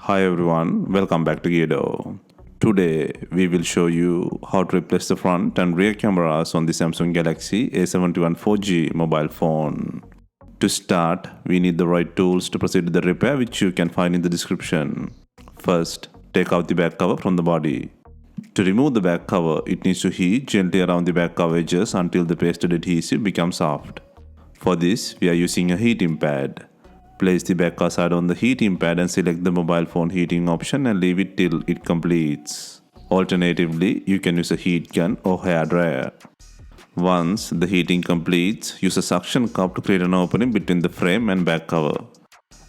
Hi everyone, welcome back to DYOR. Today we will show you how to replace the front and rear cameras on the Samsung Galaxy A71 4G mobile phone. To start, we need the right tools to proceed with the repair, which you can find in the description. First, take out the back cover from the body. To remove the back cover, it needs to heat gently around the back cover edges until the pasted adhesive becomes soft. For this, we are using a heating pad. Place the back side on the heating pad and select the mobile phone heating option and leave it till it completes. Alternatively, you can use a heat gun or hair dryer. Once the heating completes, use a suction cup to create an opening between the frame and back cover.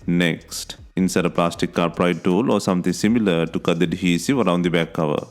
Next, insert a plastic cartridge tool or something similar to cut the adhesive around the back cover.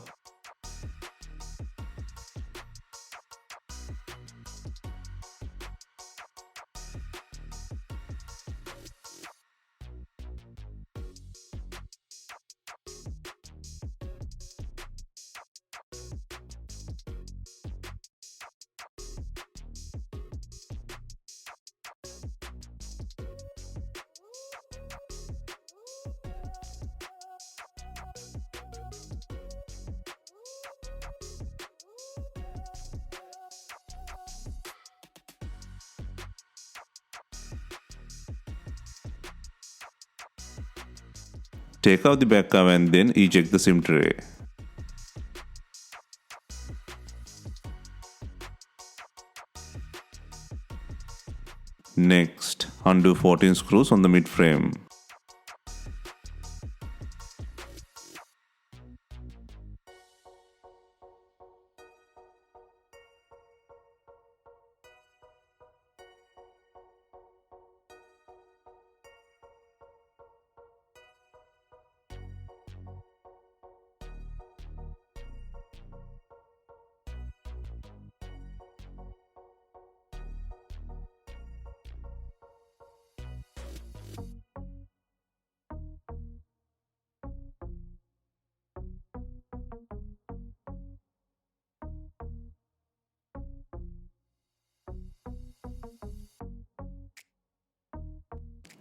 Take out the back cover and then eject the SIM tray. Next, undo 14 screws on the mid frame.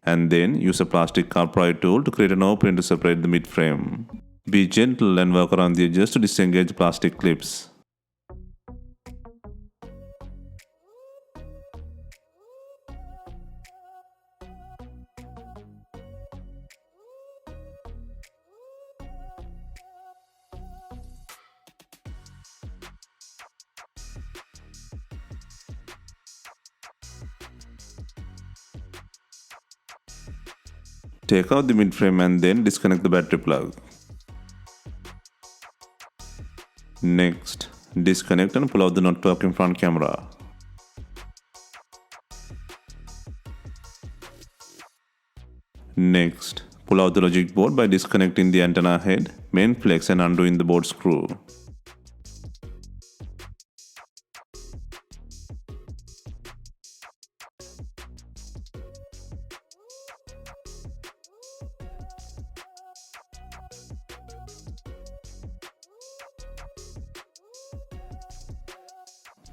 And then use a plastic cartridge tool to create an opening to separate the mid frame. Be gentle and work around the edges to disengage plastic clips. Take out the mid frame and then disconnect the battery plug. Next, disconnect and pull out the not working front camera. Next, pull out the logic board by disconnecting the antenna head, main flex and undoing the board screw.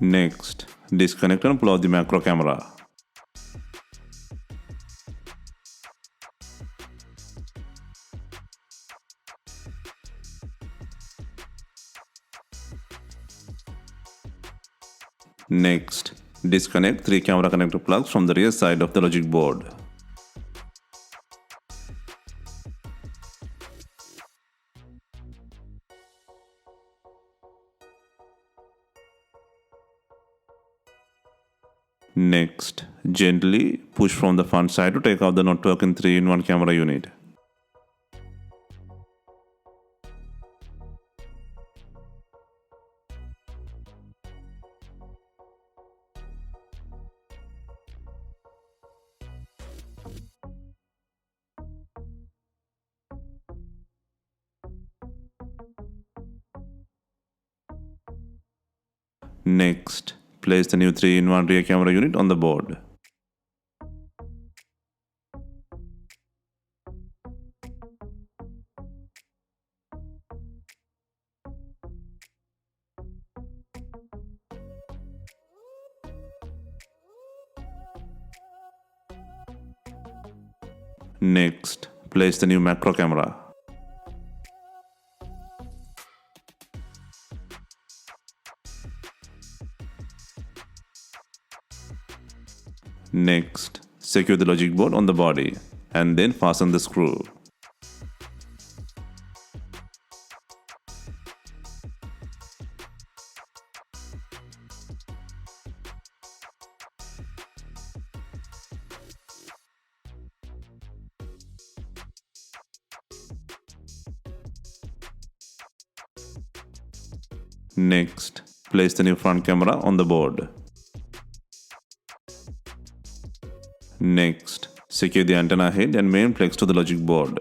Next, disconnect and pull out the macro camera. Next, disconnect 3 camera connector plugs from the rear side of the logic board. Next, gently push from the front side to take out the not working 3-in-1 camera unit. Next, place the new 3-in-1 rear camera unit on the board. Next, place the new macro camera. Next, secure the logic board on the body and then fasten the screw. Next, place the new front camera on the board. Next, secure the antenna head and main flex to the logic board.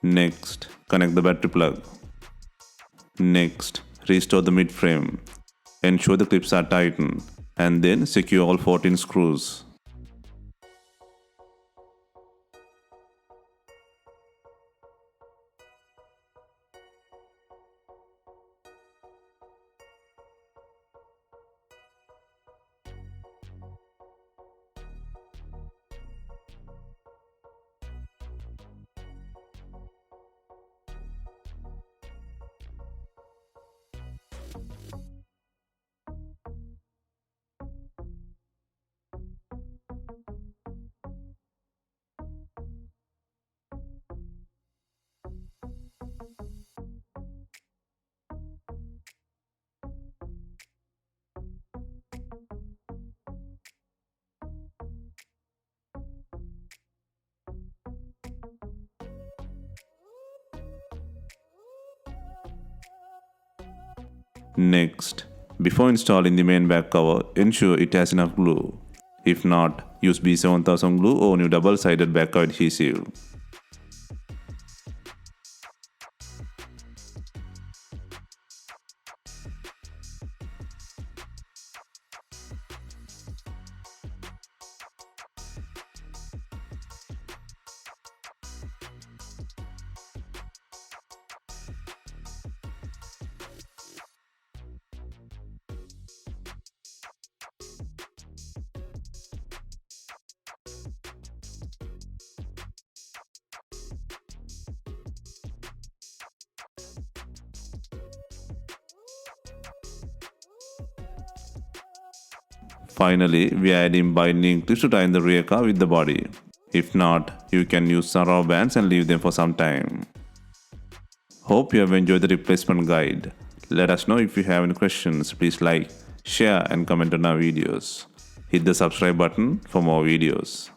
Next, connect the battery plug. Next, restore the mid-frame. Ensure the clips are tightened and then secure all 14 screws. Next, before installing the main back cover, ensure it has enough glue. If not, use B7000 glue or new double-sided back cover adhesive. Finally, we are adding binding clips to tie in the rear car with the body. If not, you can use some rubber bands and leave them for some time. Hope you have enjoyed the replacement guide. Let us know if you have any questions. Please like, share and comment on our videos. Hit the subscribe button for more videos.